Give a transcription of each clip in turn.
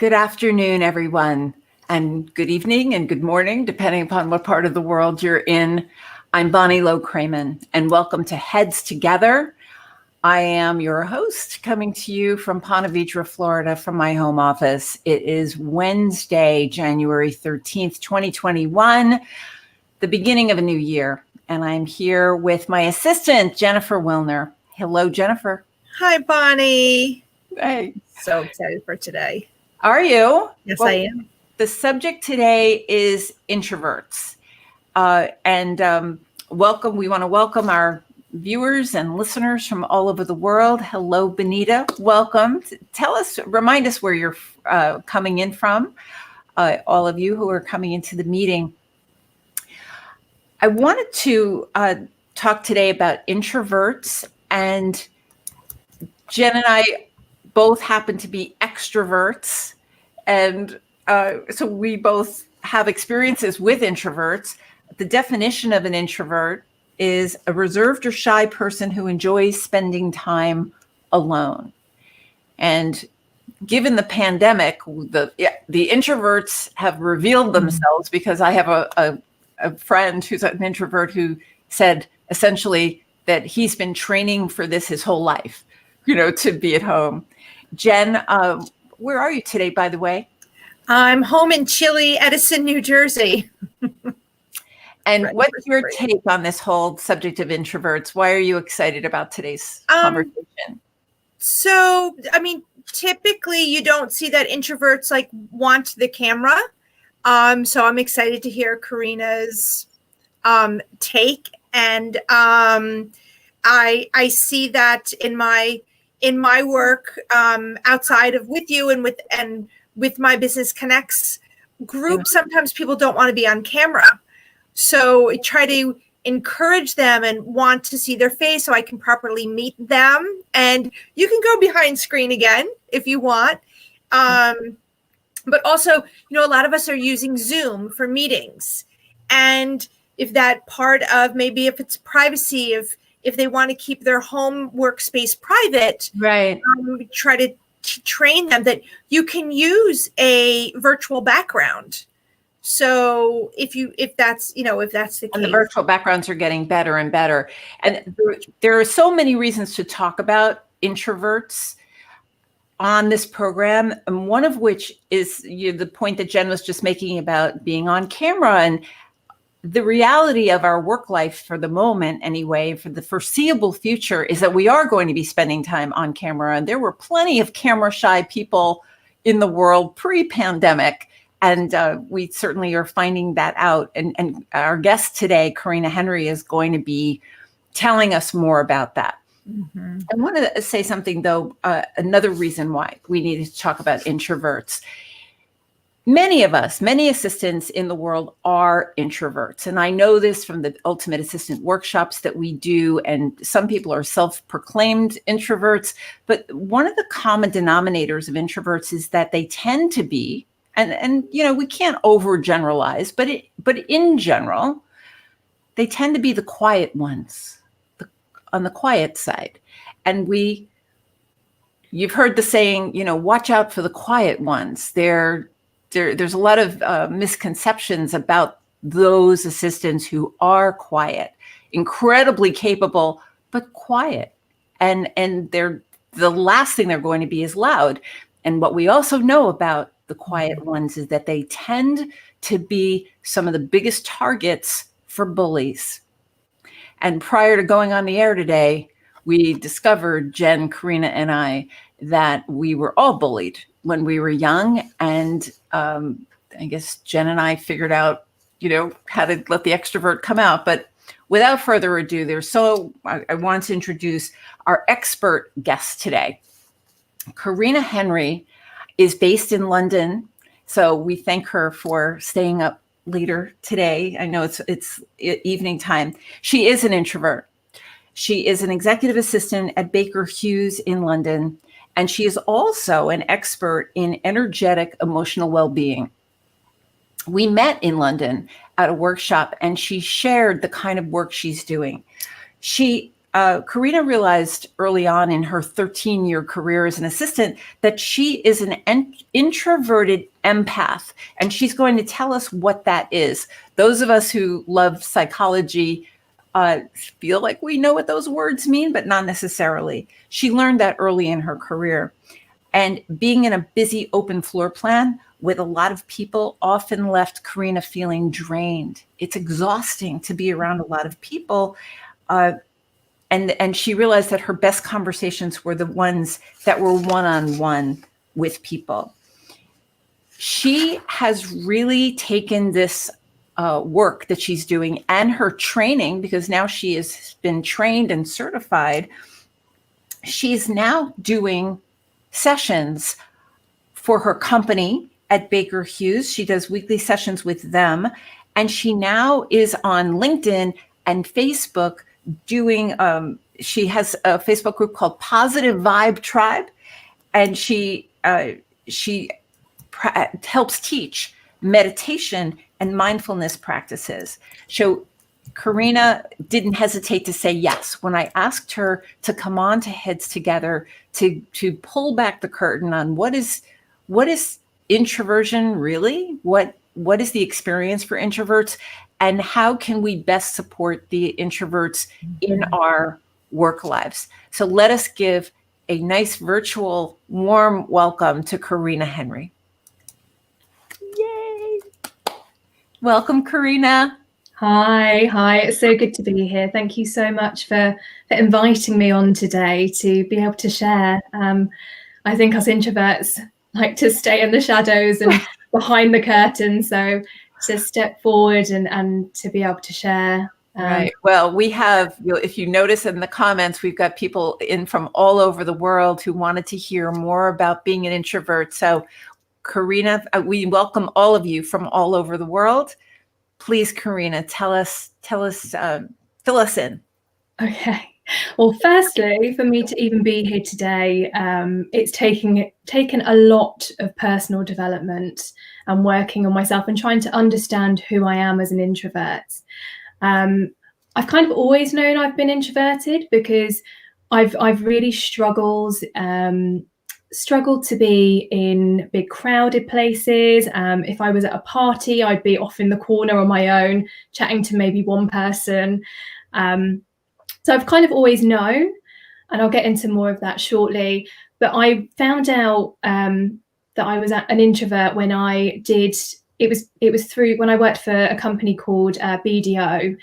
Good afternoon, everyone, and good evening and good morning, depending upon what part of the world you're in. I'm Bonnie Low-Kramen, and welcome to Heads Together. I am your host, coming to you from Ponte Vedra, Florida, from my home office. It is Wednesday, January 13th, 2021, the beginning of a new year, and I'm here with my assistant, Jennifer Wilner. Hello, Jennifer. Hi, Bonnie. Hey. So excited for today. Are you? Yes, well, I am. The subject today is introverts. Welcome. We want to welcome our viewers and listeners from all over the world. Hello, Benita. Welcome. Remind us where you're coming in from, all of you who are coming into the meeting. I wanted to talk today about introverts, and Jen and I both happen to be extroverts, and so we both have experiences with introverts. The definition of an introvert is a reserved or shy person who enjoys spending time alone. And given the pandemic, the introverts have revealed themselves, because I have a friend who's an introvert who said essentially that he's been training for this his whole life, to be at home. Jen, where are you today, by the way? I'm home in chilly Edison, New Jersey. And what's your take on this whole subject of introverts? Why are you excited about today's conversation? So, typically you don't see that introverts want the camera. So I'm excited to hear Corinna's take. And I see that in my work outside of with you and with my Business Connects group. Sometimes people don't want to be on camera. So I try to encourage them and want to see their face so I can properly meet them. And you can go behind screen again if you want. But also, a lot of us are using Zoom for meetings. And if that part of maybe if it's privacy, if they want to keep their home workspace private, right? Try to train them that you can use a virtual background. So if that's the case. And the virtual backgrounds are getting better and better. And there are so many reasons to talk about introverts on this program. And one of which is the point that Jen was just making about being on camera. And the reality of our work life for the moment, anyway, for the foreseeable future, is that we are going to be spending time on camera. And there were plenty of camera shy people in the world pre-pandemic. And we certainly are finding that out. And our guest today, Corinna Henry, is going to be telling us more about that. Mm-hmm. I want to say something, though, another reason why we need to talk about introverts. Many of us, many assistants in the world are introverts. And I know this from the Ultimate Assistant workshops that we do. And some people are self-proclaimed introverts. But one of the common denominators of introverts is that they tend to be, and we can't overgeneralize, but in general, they tend to be the quiet ones, on the quiet side. And you've heard the saying, watch out for the quiet ones. There's a lot of misconceptions about those assistants who are quiet, incredibly capable, but quiet. And the last thing they're going to be is loud. And what we also know about the quiet ones is that they tend to be some of the biggest targets for bullies. And prior to going on the air today, we discovered, Jen, Corinna, and I, that we were all bullied when we were young. And I guess Jen and I figured out, how to let the extrovert come out. But without further ado, I want to introduce our expert guest today. Corinna Henry is based in London. So we thank her for staying up later today. I know it's evening time. She is an introvert. She is an executive assistant at Baker Hughes in London. And she is also an expert in energetic emotional well-being. We met in London at a workshop, and she shared the kind of work she's doing. She Corinna realized early on in her 13-year career as an assistant that she is an introverted empath, and she's going to tell us what that is. Those of us who love psychology feel like we know what those words mean, but not necessarily. She learned that early in her career. And being in a busy open floor plan with a lot of people often left Corinna feeling drained. It's exhausting to be around a lot of people. And she realized that her best conversations were the ones that were one-on-one with people. She has really taken this work that she's doing and her training, because now she has been trained and certified. She's now doing sessions for her company at Baker Hughes. She does weekly sessions with them. And she now is on LinkedIn and Facebook doing, she has a Facebook group called Positive Vibe Tribe. And she helps teach meditation and mindfulness practices. So Corinna didn't hesitate to say yes when I asked her to come on to Heads Together to pull back the curtain on what is introversion really? What is the experience for introverts, and how can we best support the introverts in our work lives? So let us give a nice virtual warm welcome to Corinna Henry. Yay! Welcome, Corinna. Hi. It's so good to be here. Thank you so much for inviting me on today to be able to share. I think us introverts like to stay in the shadows and behind the curtain. So to step forward and to be able to share. Right. Well, we have, if you notice in the comments, we've got people in from all over the world who wanted to hear more about being an introvert. So Corinna, we welcome all of you from all over the world. Please, Corinna, fill us in. Okay. Well, firstly, for me to even be here today, it's taken a lot of personal development and working on myself and trying to understand who I am as an introvert. I've kind of always known I've been introverted because I've really struggled to be in big crowded places. If I was at a party, I'd be off in the corner on my own, chatting to maybe one person. So I've kind of always known, and I'll get into more of that shortly. But I found out that I was an introvert when I did. It was through when I worked for a company called BDO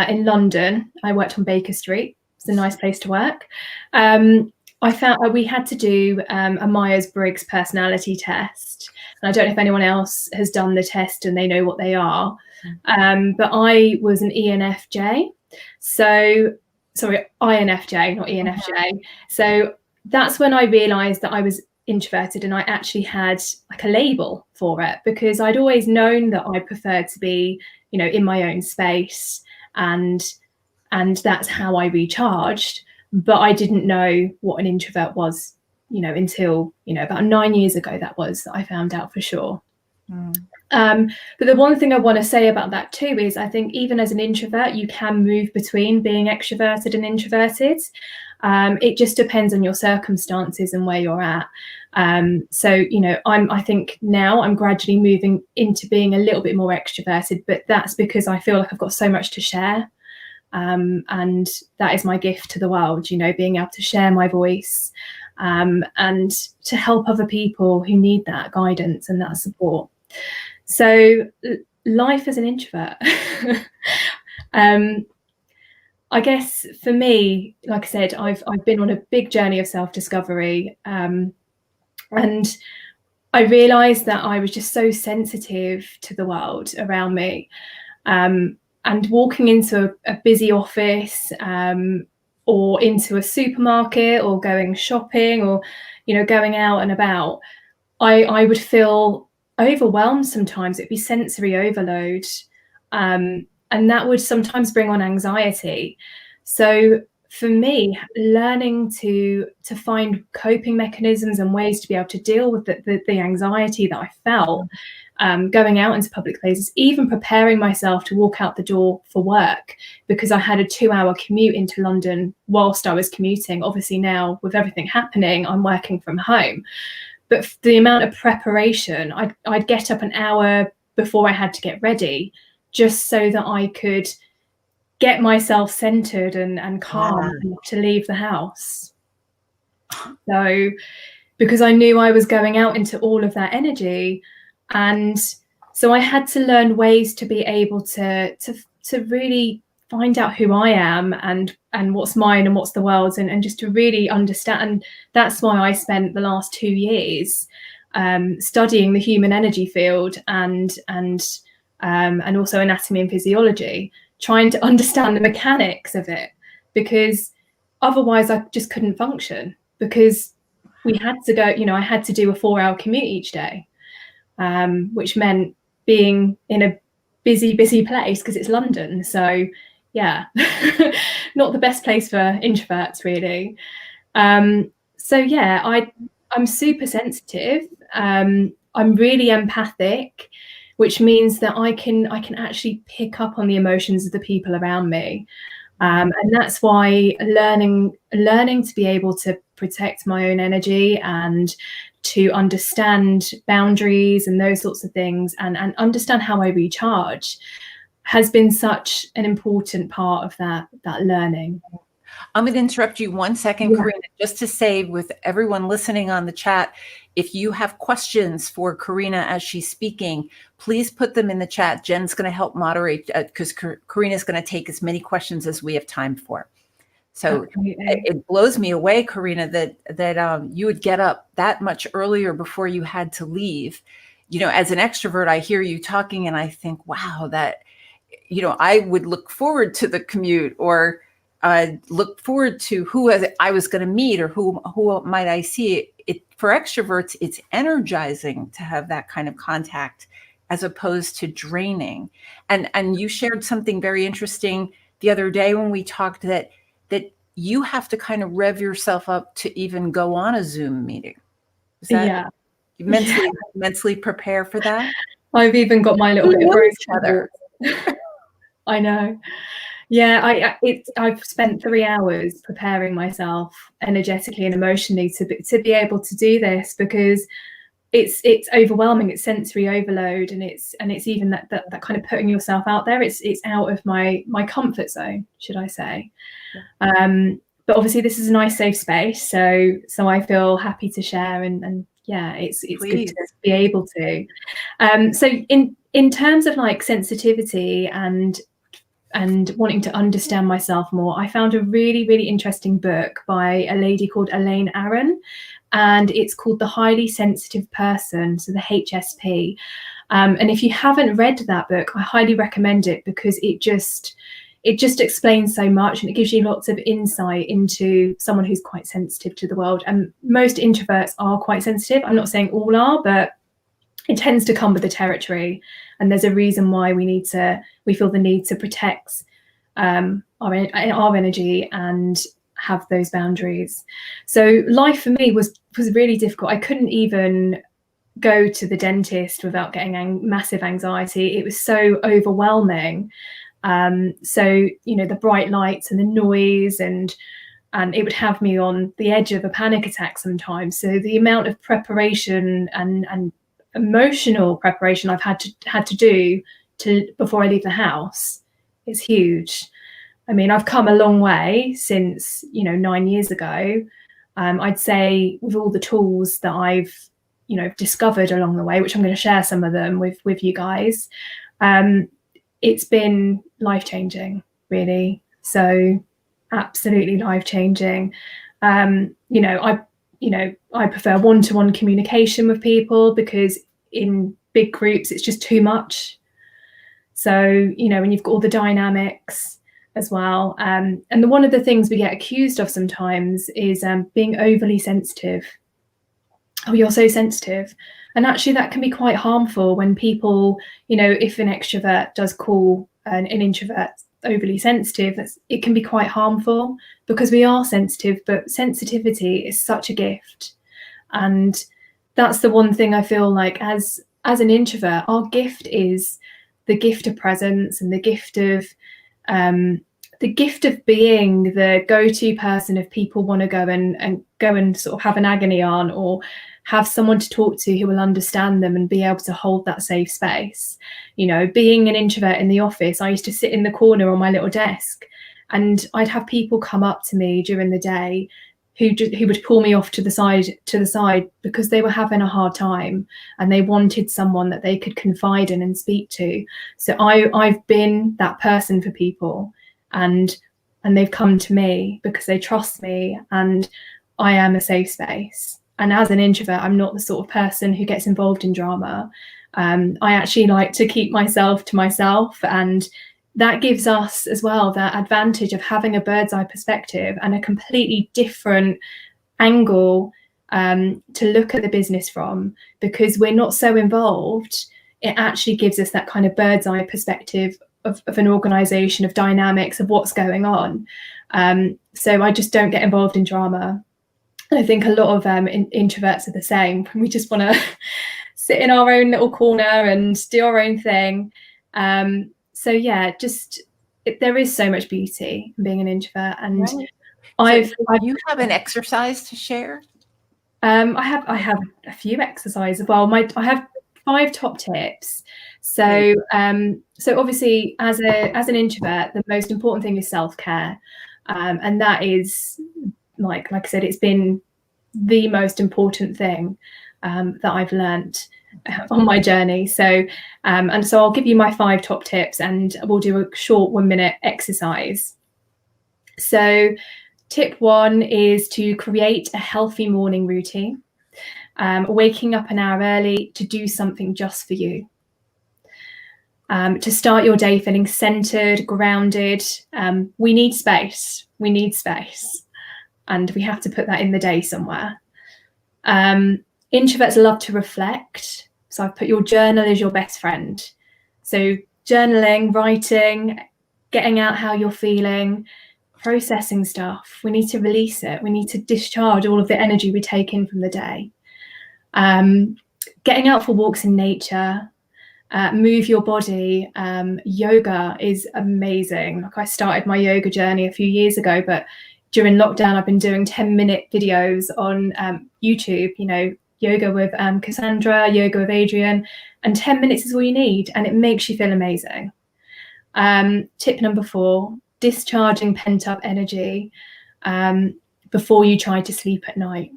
in London. I worked on Baker Street. It's a nice place to work. I found we had to do a Myers-Briggs personality test. And I don't know if anyone else has done the test and they know what they are. But I was an ENFJ. So, sorry, INFJ, not ENFJ. So that's when I realized that I was introverted and I actually had like a label for it, because I'd always known that I preferred to be, in my own space, and that's how I recharged. But I didn't know what an introvert was, until, about 9 years ago, that I found out for sure. But the one thing I want to say about that too is I think even as an introvert, you can move between being extroverted and introverted. It just depends on your circumstances and where you're at. So, I think now I'm gradually moving into being a little bit more extroverted, but that's because I feel like I've got so much to share. And that is my gift to the world, being able to share my voice and to help other people who need that guidance and that support. So life as an introvert, I guess for me, like I said, I've been on a big journey of self-discovery, and I realized that I was just so sensitive to the world around me, and walking into a busy office, or into a supermarket, or going shopping, or going out and about, I would feel overwhelmed sometimes. It'd be sensory overload, and that would sometimes bring on anxiety. So for me, learning to find coping mechanisms and ways to be able to deal with the anxiety that I felt going out into public places, even preparing myself to walk out the door for work, because I had a 2-hour commute into London whilst I was commuting. Obviously now with everything happening, I'm working from home. But the amount of preparation, I'd get up an hour before I had to get ready, just so that I could get myself centered and calm to leave the house. So, because I knew I was going out into all of that energy, and so I had to learn ways to be able to really find out who I am and what's mine and what's the world's, and just to really understand. And that's why I spent the last 2 years studying the human energy field and also anatomy and physiology, trying to understand the mechanics of it, because otherwise I just couldn't function, because we had to go, I had to do a 4-hour commute each day, which meant being in a busy place, because it's London. So yeah, not the best place for introverts, really. So yeah, I'm super sensitive. I'm really empathic, which means that I can actually pick up on the emotions of the people around me. And that's why learning to be able to protect my own energy and to understand boundaries and those sorts of things, and understand how I recharge, has been such an important part of that learning. I'm going to interrupt you 1 second, Corinna, just to say, with everyone listening on the chat, if you have questions for Corinna as she's speaking, please put them in the chat. Jen's going to help moderate, because Corinna is going to take as many questions as we have time for. So it blows me away, Corinna, that you would get up that much earlier before you had to leave. As an extrovert, I hear you talking and I think, wow, that, I would look forward to the commute, or look forward to who I was going to meet, or who might I see. For extroverts, it's energizing to have that kind of contact, as opposed to draining. And you shared something very interesting the other day when we talked, that you have to kind of rev yourself up to even go on a Zoom meeting. Is that mentally prepare for that? I've even got my little bit of each other. I know. Yeah, I've spent 3 hours preparing myself energetically and emotionally to be able to do this, because it's overwhelming. It's sensory overload, and it's even that kind of putting yourself out there. It's out of my comfort zone, should I say? But obviously this is a nice safe space, so I feel happy to share, and yeah, it's good to be able to. So in terms of like sensitivity and wanting to understand myself more, I found a really, really interesting book by a lady called Elaine Aron, and it's called The Highly Sensitive Person, so the HSP. And if you haven't read that book, I highly recommend it, because it just explains so much, and it gives you lots of insight into someone who's quite sensitive to the world. And most introverts are quite sensitive. I'm not saying all are, but it tends to come with the territory, and there's a reason why we feel the need to protect our energy and have those boundaries. So life for me was really difficult. I couldn't even go to the dentist without getting massive anxiety. It was so overwhelming. So the bright lights and the noise, and it would have me on the edge of a panic attack sometimes. So the amount of preparation and emotional preparation I've had to do before I leave the house is huge. I mean, I've come a long way since 9 years ago. I'd say, with all the tools that I've discovered along the way, which I'm going to share some of them with you guys, it's been life-changing, really. So absolutely life-changing. I prefer one-to-one communication with people, because in big groups it's just too much. So when you've got all the dynamics as well, and one of the things we get accused of sometimes is being overly sensitive. Oh, you're so sensitive. And actually that can be quite harmful when people, if an extrovert does call an introvert overly sensitive, it can be quite harmful, because we are sensitive, but sensitivity is such a gift. And that's the one thing I feel like, as as an introvert, our gift is the gift of presence and the gift of being the go-to person if people want to go and sort of have an agony on, or have someone to talk to who will understand them and be able to hold that safe space. You know, being an introvert in the office, I used to sit in the corner on my little desk, and I'd have people come up to me during the day who would pull me off to the side because they were having a hard time and they wanted someone that they could confide in and speak to. So I've been that person for people, and they've come to me because they trust me and I am a safe space. And as an introvert, I'm not the sort of person who gets involved in drama. I actually like to keep myself to myself, and that gives us as well that advantage of having a bird's eye perspective and a completely different angle to look at the business from, because we're not so involved. It actually gives us that kind of bird's eye perspective of an organization, of dynamics, of what's going on. So I just don't get involved in drama. And I think a lot of introverts are the same. We just want to sit in our own little corner and do our own thing. So yeah, there is so much beauty in being an introvert. And right. You have an exercise to share? I have a few exercises. Well, I have 5 top tips. So so obviously as an introvert, the most important thing is self-care. And that is like I said, it's been the most important thing that I've learnt on my journey. So and so I'll give you my 5 top tips, and we'll do a short 1-minute exercise. So tip 1 is to create a healthy morning routine, waking up an hour early to do something just for you. To start your day feeling centered, grounded. We need space. And we have to put that in the day somewhere. Introverts love to reflect. So I've put your journal as your best friend. So journaling, writing, getting out how you're feeling, processing stuff. We need to release it. We need to discharge all of the energy we take in from the day. Getting out for walks in nature. Move your body. Yoga is amazing. Like I started my yoga journey a few years ago, but during lockdown, I've been doing 10-minute videos on YouTube, you know, yoga with Cassandra, yoga with Adrian, and 10 minutes is all you need, and it makes you feel amazing. Tip number 4, discharging pent-up energy before you try to sleep at night.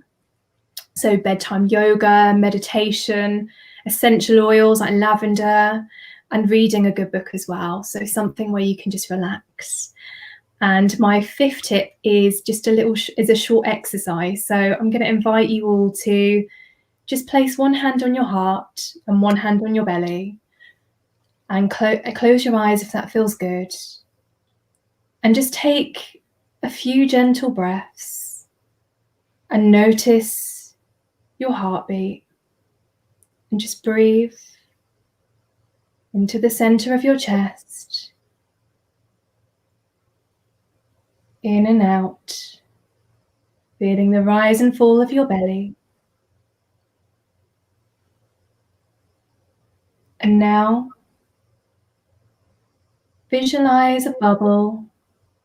So bedtime yoga, meditation, essential oils like lavender, and reading a good book as well. So something where you can just relax. And my 5th tip is just a short exercise. So I'm going to invite you all to just place one hand on your heart and one hand on your belly, and close your eyes if that feels good. And just take a few gentle breaths and notice your heartbeat, and just breathe into the center of your chest. In and out, feeling the rise and fall of your belly. And now, visualize a bubble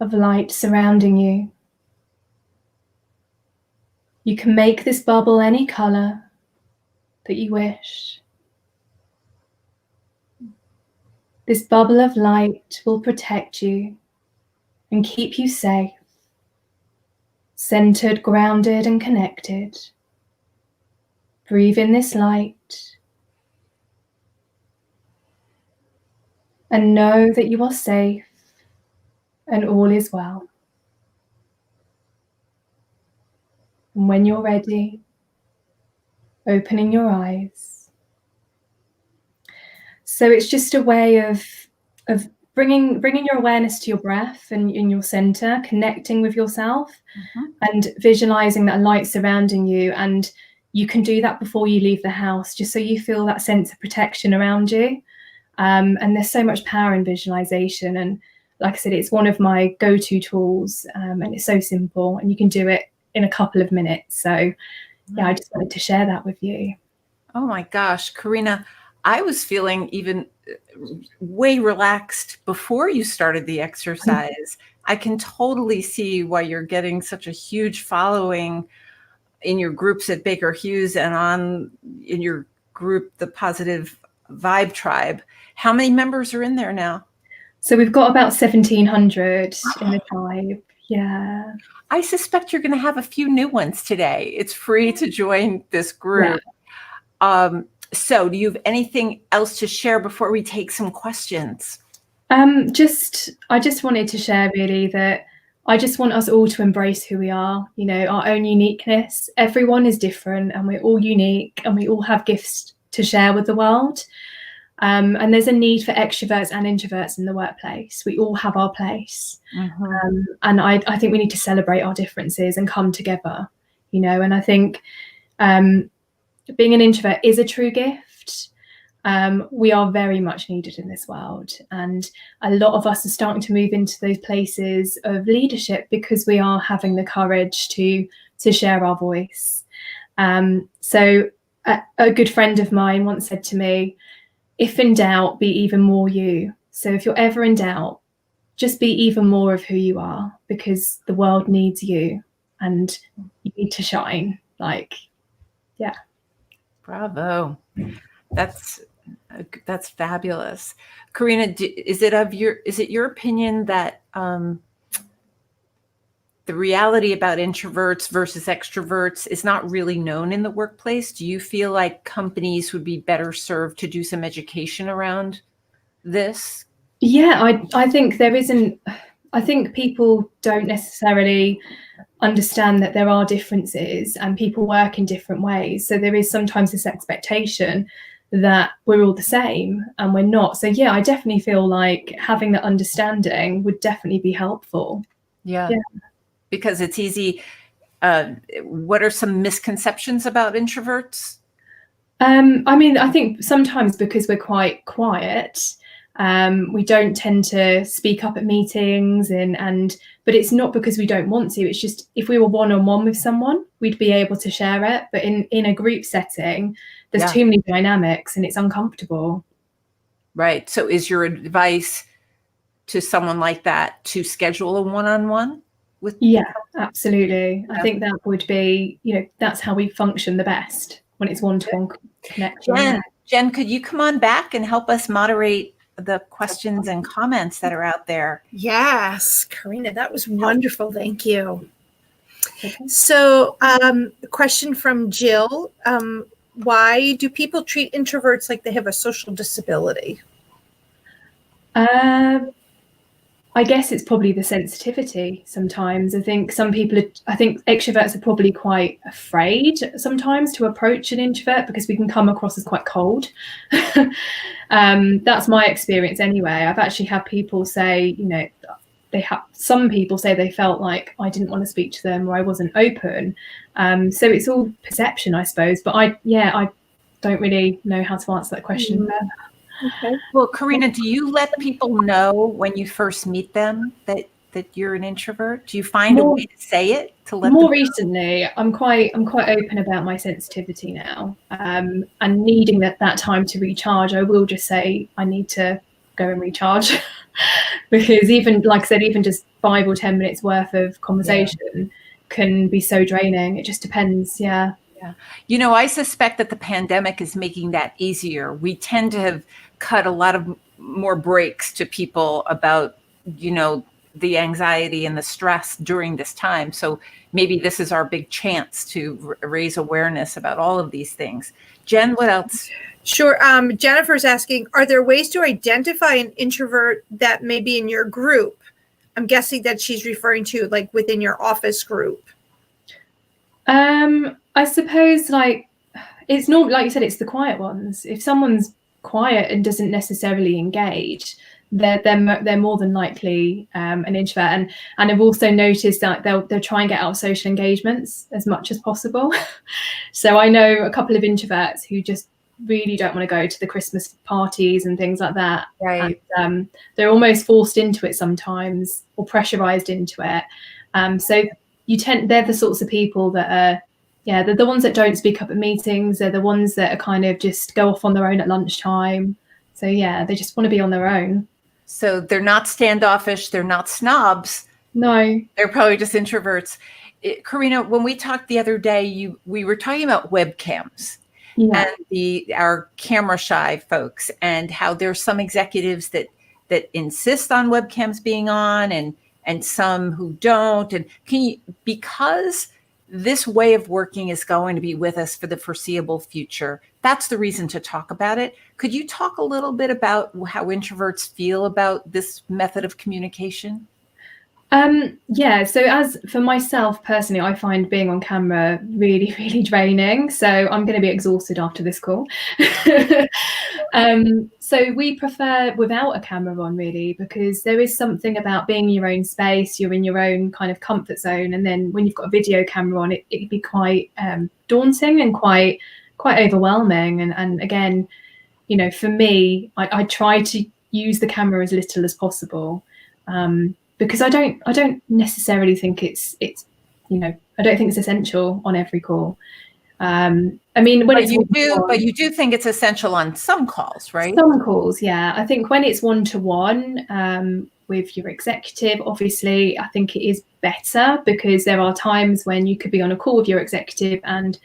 of light surrounding you. You can make this bubble any color that you wish. This bubble of light will protect you and keep you safe, centered, grounded, and connected. Breathe in this light and know that you are safe and all is well. And when you're ready, opening your eyes. So it's just a way of bringing your awareness to your breath and in your center, connecting with yourself, and visualizing that light surrounding you. And you can do that before you leave the house, just so you feel that sense of protection around you. And there's so much power in visualization. And like I said, it's one of my go-to tools, and it's so simple, and you can do it in a couple of minutes. So yeah, I just wanted to share that with you. Oh my gosh, Corinna, I was feeling even way relaxed before you started the exercise. I can totally see why you're getting such a huge following in your groups at Baker Hughes and in your group, the Positive Vibe Tribe. How many members are in there now? So we've got about 1,700 in the tribe. Yeah. I suspect you're going to have a few new ones today. It's free to join this group. Yeah. So do you have anything else to share before we take some questions? I just wanted to share really that I just want us all to embrace who we are, you know, our own uniqueness. Everyone is different and we're all unique and we all have gifts to share with the world. And there's a need for extroverts and introverts in the workplace. We all have our place. Mm-hmm. And I think we need to celebrate our differences and come together, you know, and I think being an introvert is a true gift. We are very much needed in this world. And a lot of us are starting to move into those places of leadership because we are having the courage to share our voice. So a good friend of mine once said to me, if in doubt, be even more you. So if you're ever in doubt, just be even more of who you are, because the world needs you and you need to shine. Like, yeah. Bravo. That's fabulous. Corinna, is it your opinion that the reality about introverts versus extroverts is not really known in the workplace? Do you feel like companies would be better served to do some education around this? Yeah, I think there isn't. I think people don't necessarily understand that there are differences and people work in different ways. So there is sometimes this expectation that we're all the same and we're not. So yeah, I definitely feel like having that understanding would definitely be helpful. Yeah. Because it's easy. What are some misconceptions about introverts? I mean, I think sometimes because we're quite quiet, we don't tend to speak up at meetings but it's not because we don't want to. It's just if we were one-on-one with someone, we'd be able to share it. But in a group setting, there's too many dynamics and it's uncomfortable. Right. So is your advice to someone like that to schedule a one-on-one? Yeah, absolutely. I think that would be, you know, that's how we function the best, when it's one-to-one connection. Jen, could you come on back and help us moderate the questions and comments that are out there? Yes, Corinna, that was wonderful. Thank you. Okay. So a question from Jill. Why do people treat introverts like they have a social disability? I guess it's probably the sensitivity sometimes. I think extroverts are probably quite afraid sometimes to approach an introvert because we can come across as quite cold. That's my experience anyway. I've actually had people say, you know, some people say they felt like I didn't want to speak to them or I wasn't open. So it's all perception, I suppose. But I don't really know how to answer that question. Okay. Well, Corinna, do you let people know when you first meet them that you're an introvert? Do you find a way to say it to let more them recently? I'm quite open about my sensitivity now, and needing that time to recharge. I will just say I need to go and recharge because even like I said, even just 5 or 10 minutes worth of conversation can be so draining. It just depends. Yeah. You know, I suspect that the pandemic is making that easier. We tend to have cut a lot of more breaks to people about, you know, the anxiety and the stress during this time. So maybe this is our big chance to raise awareness about all of these things. Jen, what else? Sure. Jennifer's asking, are there ways to identify an introvert that may be in your group? I'm guessing that she's referring to like within your office group. I suppose like it's not like you said, it's the quiet ones. If someone's quiet and doesn't necessarily engage, they're more than likely an introvert. And I've also noticed that they'll try and get out of social engagements as much as possible. So I know a couple of introverts who just really don't want to go to the Christmas parties and things like that. Right. And they're almost forced into it sometimes or pressurized into it. So they're the sorts of people that are Yeah, they're the ones that don't speak up at meetings. They're the ones that are kind of just go off on their own at lunchtime. So yeah, they just want to be on their own. So they're not standoffish. They're not snobs. No. They're probably just introverts. Corinna, when we talked the other day, we were talking about webcams. Yeah. And our camera shy folks, and how there's some executives that insist on webcams being on, and some who don't. And because this way of working is going to be with us for the foreseeable future, that's the reason to talk about it. Could you talk a little bit about how introverts feel about this method of communication? Yeah, so as for myself personally, I find being on camera really, really draining. So I'm going to be exhausted after this call. So we prefer without a camera on, really, because there is something about being in your own space. You're in your own kind of comfort zone, and then when you've got a video camera on, it can be quite daunting and quite overwhelming. And again, you know, for me, I try to use the camera as little as possible. Because I don't necessarily think it's you know, I don't think it's essential on every call. I mean, when but you do think it's essential on some calls, right? Some calls, yeah. I think when it's one-to-one with your executive, obviously, I think it is better, because there are times when you could be on a call with your executive and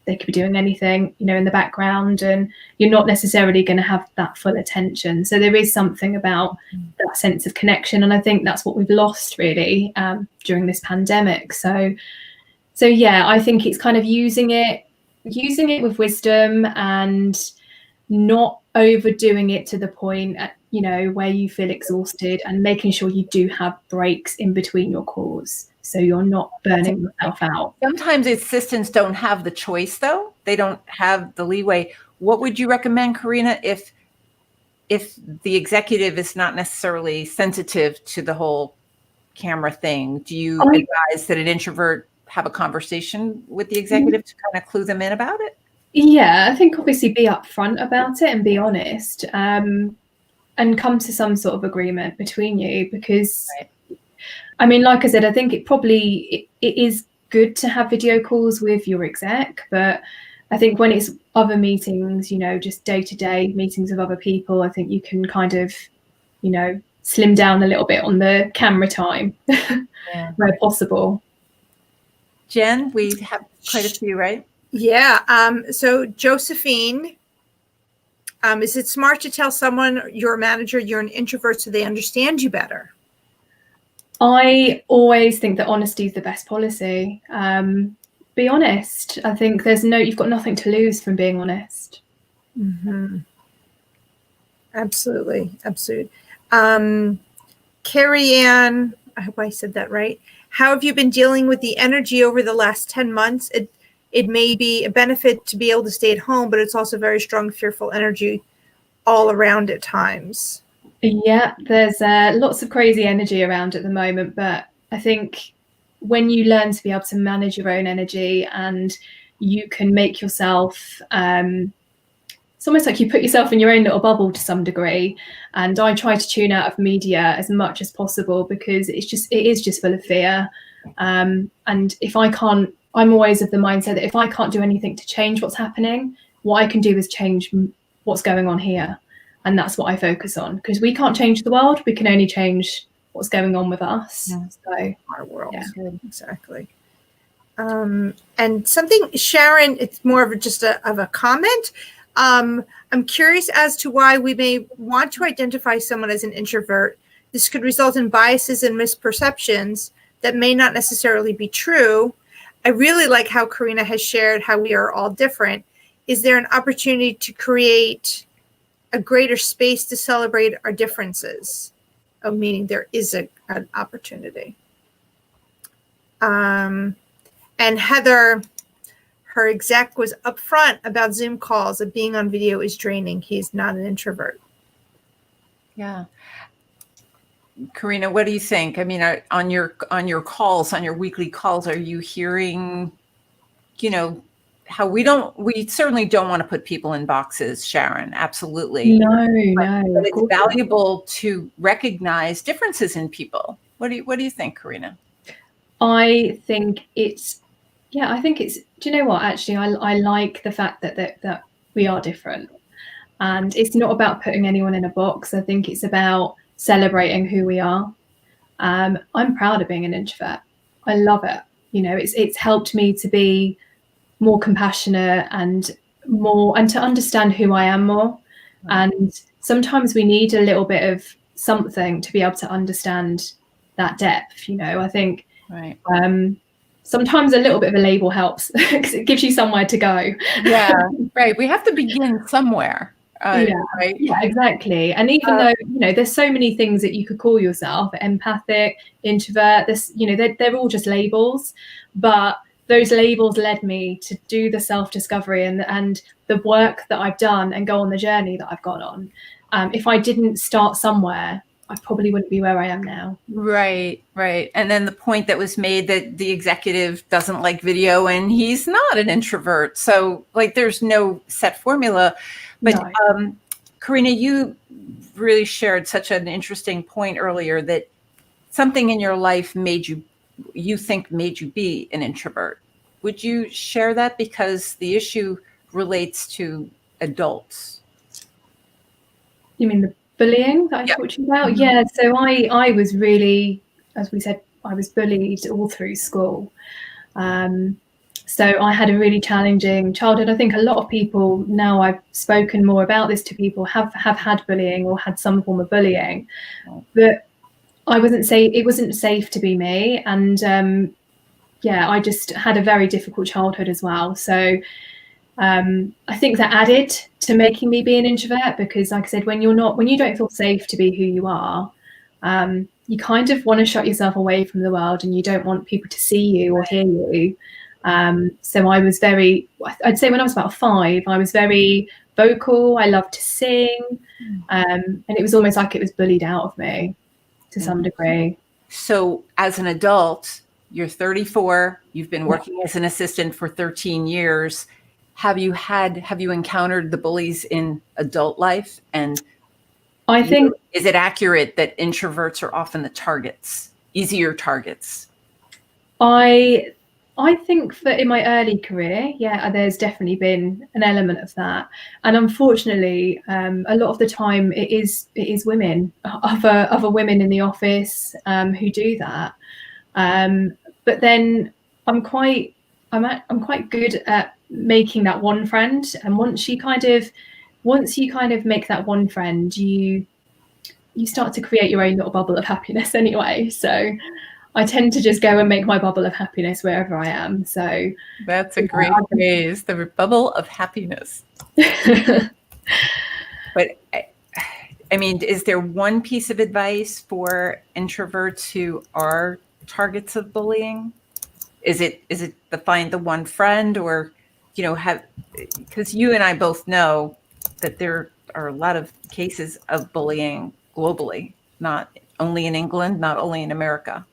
they could be doing anything, you know, in the background, and you're not necessarily going to have that full attention. So there is something about that sense of connection, and I think that's what we've lost really during this pandemic. So yeah, I think it's kind of using it with wisdom and not overdoing it to the point, you know, where you feel exhausted, and making sure you do have breaks in between your calls, so you're not burning yourself out. Sometimes assistants don't have the choice, though. They don't have the leeway. What would you recommend, Corinna, if the executive is not necessarily sensitive to the whole camera thing? Do you advise that an introvert have a conversation with the executive to kind of clue them in about it? Yeah, I think obviously be upfront about it and be honest, and come to some sort of agreement between you, because I mean, like I said, I think it is good to have video calls with your exec, but I think when it's other meetings, you know, just day-to-day meetings with other people, I think you can kind of, you know, slim down a little bit on the camera time where possible. Jen, we have quite a few, right? Yeah. So Josephine, is it smart to tell someone, your manager, you're an introvert, so they understand you better? I always think that honesty is the best policy. Be honest. I think you've got nothing to lose from being honest. Mm-hmm. Absolutely. Carrie Ann, I hope I said that right. How have you been dealing with the energy over the last 10 months? It may be a benefit to be able to stay at home, but it's also very strong, fearful energy all around at times. Yeah, there's lots of crazy energy around at the moment, but I think when you learn to be able to manage your own energy, and you can make yourself, it's almost like you put yourself in your own little bubble to some degree. And I try to tune out of media as much as possible, because it is just full of fear. And if I can't, I'm always of the mindset that if I can't do anything to change what's happening, what I can do is change what's going on here. And that's what I focus on, because we can't change the world. We can only change what's going on with us. Yeah. So our world. Yeah. Exactly. And something, Sharon, it's more of just a comment. I'm curious as to why we may want to identify someone as an introvert. This could result in biases and misperceptions that may not necessarily be true. I really like how Corinna has shared how we are all different. Is there an opportunity to create a greater space to celebrate our differences? Oh, meaning there is an opportunity. And Heather, her exec was upfront about Zoom calls, that being on video is draining. He is not an introvert. Yeah. Corinna, what do you think? I mean, on your calls, on your weekly calls, are you hearing, you know, how we certainly don't want to put people in boxes, Sharon, absolutely. No. But it's valuable to recognize differences in people. What do you think, Corinna? I think it's Yeah, I think it's, do you know what? Actually, I like the fact that we are different. And it's not about putting anyone in a box. I think it's about celebrating who we are. I'm proud of being an introvert. I love it. You know, it's helped me to be more compassionate and to understand who I am more. And sometimes we need a little bit of something to be able to understand that depth. You know, I think Right. Sometimes a little bit of a label helps because it gives you somewhere to go. Yeah, right. We have to begin somewhere. Yeah, right. yeah, exactly. And even though, you know, there's so many things that you could call yourself, empathic, introvert, this, you know, they're all just labels, but those labels led me to do the self-discovery and the work that I've done and go on the journey that I've gone on. If I didn't start somewhere, I probably wouldn't be where I am now. Right, right. And then the point that was made that the executive doesn't like video and he's not an introvert. So like there's no set formula. But No. Corinna, you really shared such an interesting point earlier that something in your life made you be an introvert. Would you share that? Because the issue relates to adults. You mean the bullying that I talked to you about? Mm-hmm. Yeah, so I was really, as we said, I was bullied all through school. So I had a really challenging childhood. I think a lot of people, now I've spoken more about this to people, have had bullying or had some form of bullying. But it wasn't safe to be me. And yeah, I just had a very difficult childhood as well. So I think that added to making me be an introvert, because like I said, when you don't feel safe to be who you are, you kind of want to shut yourself away from the world and you don't want people to see you or hear you. So I'd say when I was about 5, I was very vocal. I loved to sing. And it was almost like it was bullied out of me to some degree. So as an adult, you're 34, you've been working as an assistant for 13 years. Have you encountered the bullies in adult life? And I think, is it accurate that introverts are often the targets, easier targets? I think that in my early career, yeah, there's definitely been an element of that. And unfortunately, a lot of the time it is women, other women in the office who do that. But then I'm quite good at making that one friend. And once you kind of make that one friend, you start to create your own little bubble of happiness anyway. So I tend to just go and make my bubble of happiness wherever I am. So that's a great phrase, the bubble of happiness. But I mean, is there one piece of advice for introverts who are targets of bullying? Is it to find the one friend, or, you know, because you and I both know that there are a lot of cases of bullying globally, not only in England, not only in America.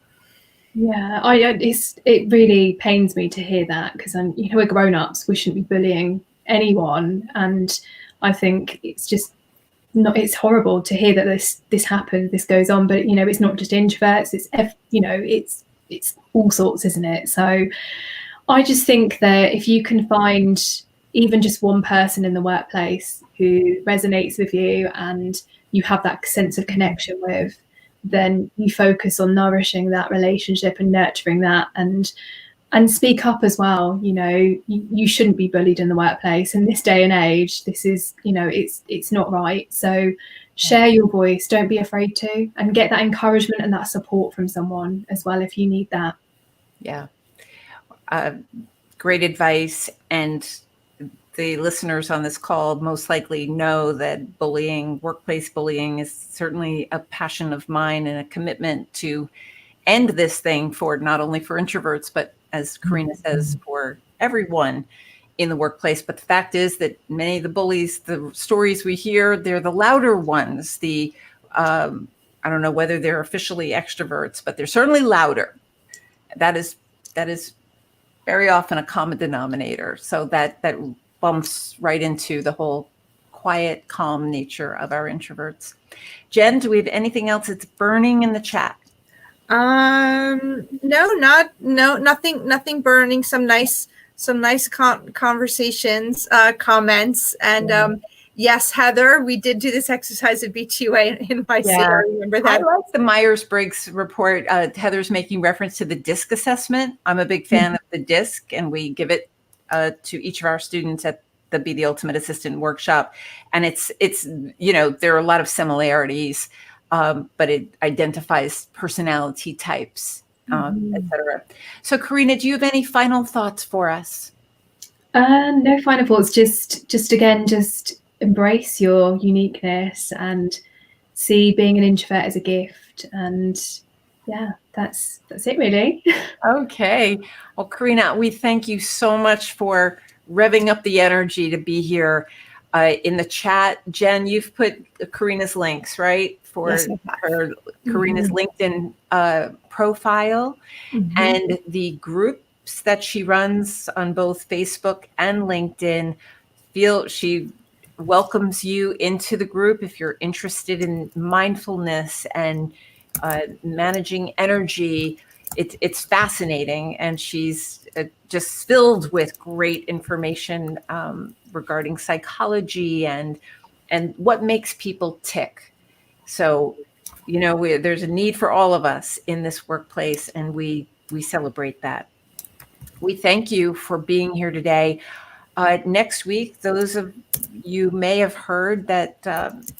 Yeah, it really pains me to hear that, because we're grown-ups, we shouldn't be bullying anyone, and I think it's horrible to hear that this happens, this goes on. But it's not just introverts, it's all sorts, isn't it? So I just think that if you can find even just one person in the workplace who resonates with you and you have that sense of connection with, then you focus on nourishing that relationship and nurturing that, and speak up as well. You shouldn't be bullied in the workplace in this day and age. This is, it's not right. So share your voice, don't be afraid to, and get that encouragement and that support from someone as well if you need that. Yeah. Great advice. And the listeners on this call most likely know that bullying, workplace bullying, is certainly a passion of mine and a commitment to end this thing not only for introverts, but, as Corinna says, for everyone in the workplace. But the fact is that many of the bullies, the stories we hear, they're the louder ones. I don't know whether they're officially extroverts, but they're certainly louder. That is very often a common denominator. So that bumps right into the whole quiet, calm nature of our introverts. Jen, do we have anything else that's burning in the chat? Nothing burning. Some nice conversations, comments, and yes, Heather, we did do this exercise at BTUA in my city. I remember that. I like the Myers-Briggs report. Heather's making reference to the DISC assessment. I'm a big fan of the DISC, and we give it to each of our students at the Be the Ultimate Assistant workshop. And it's there are a lot of similarities, but it identifies personality types, et cetera. So, Corinna, do you have any final thoughts for us? No final thoughts. Just embrace your uniqueness and see being an introvert as a gift. And yeah, that's it really. Okay. Well, Corinna, we thank you so much for revving up the energy to be here. In the chat, Jen, you've put Corinna's links, right? For Yes, her Corinna's LinkedIn profile and the groups that she runs on both Facebook and LinkedIn. She welcomes you into the group if you're interested in mindfulness and managing energy. It's fascinating, and she's just filled with great information regarding psychology and what makes people tick. So, there's a need for all of us in this workplace, and we celebrate that. We thank you for being here today. Next week, those of you may have heard that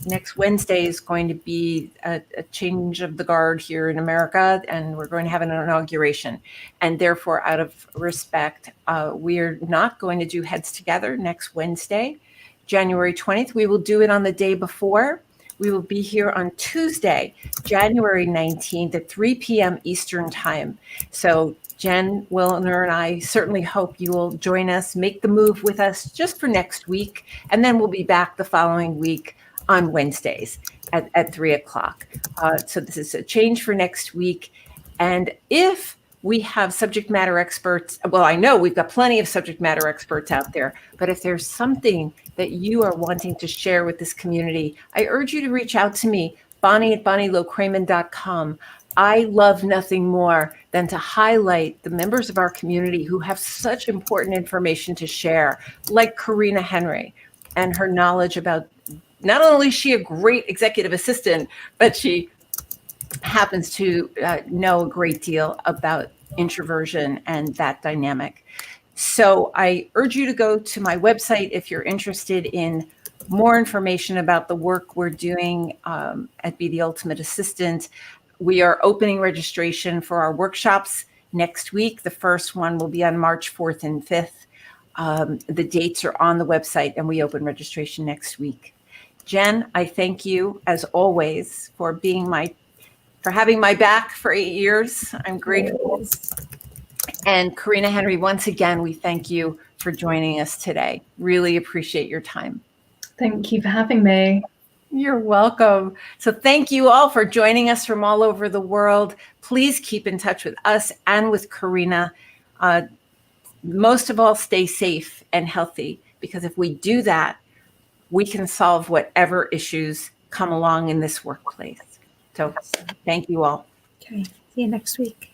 next Wednesday is going to be a change of the guard here in America, and we're going to have an inauguration. And therefore, out of respect, we're not going to do Heads Together next Wednesday, January 20th. We will do it on the day before. We will be here on Tuesday, January 19th at 3 p.m. Eastern Time. So Jen Willner and I certainly hope you will join us, make the move with us just for next week. And then we'll be back the following week on Wednesdays at 3 o'clock. So this is a change for next week. And if we have subject matter experts, well, I know we've got plenty of subject matter experts out there, but if there's something that you are wanting to share with this community, I urge you to reach out to me, Bonnie at BonnieLow-Kramen.com. I love nothing more than to highlight the members of our community who have such important information to share, like Corinna Henry and her knowledge about, not only is she a great executive assistant, but she happens to know a great deal about introversion and that dynamic. So I urge you to go to my website if you're interested in more information about the work we're doing at Be the Ultimate Assistant. We are opening registration for our workshops next week. The first one will be on March 4th and 5th. The dates are on the website, and we open registration next week. Jen, I thank you as always for having my back for 8 years. I'm grateful. And Corinna Henry, once again, we thank you for joining us today. Really appreciate your time. Thank you for having me. You're welcome. So thank you all for joining us from all over the world. Please keep in touch with us and with Corinna. Most of all, stay safe and healthy, because if we do that, we can solve whatever issues come along in this workplace. So thank you all. Okay. See you next week.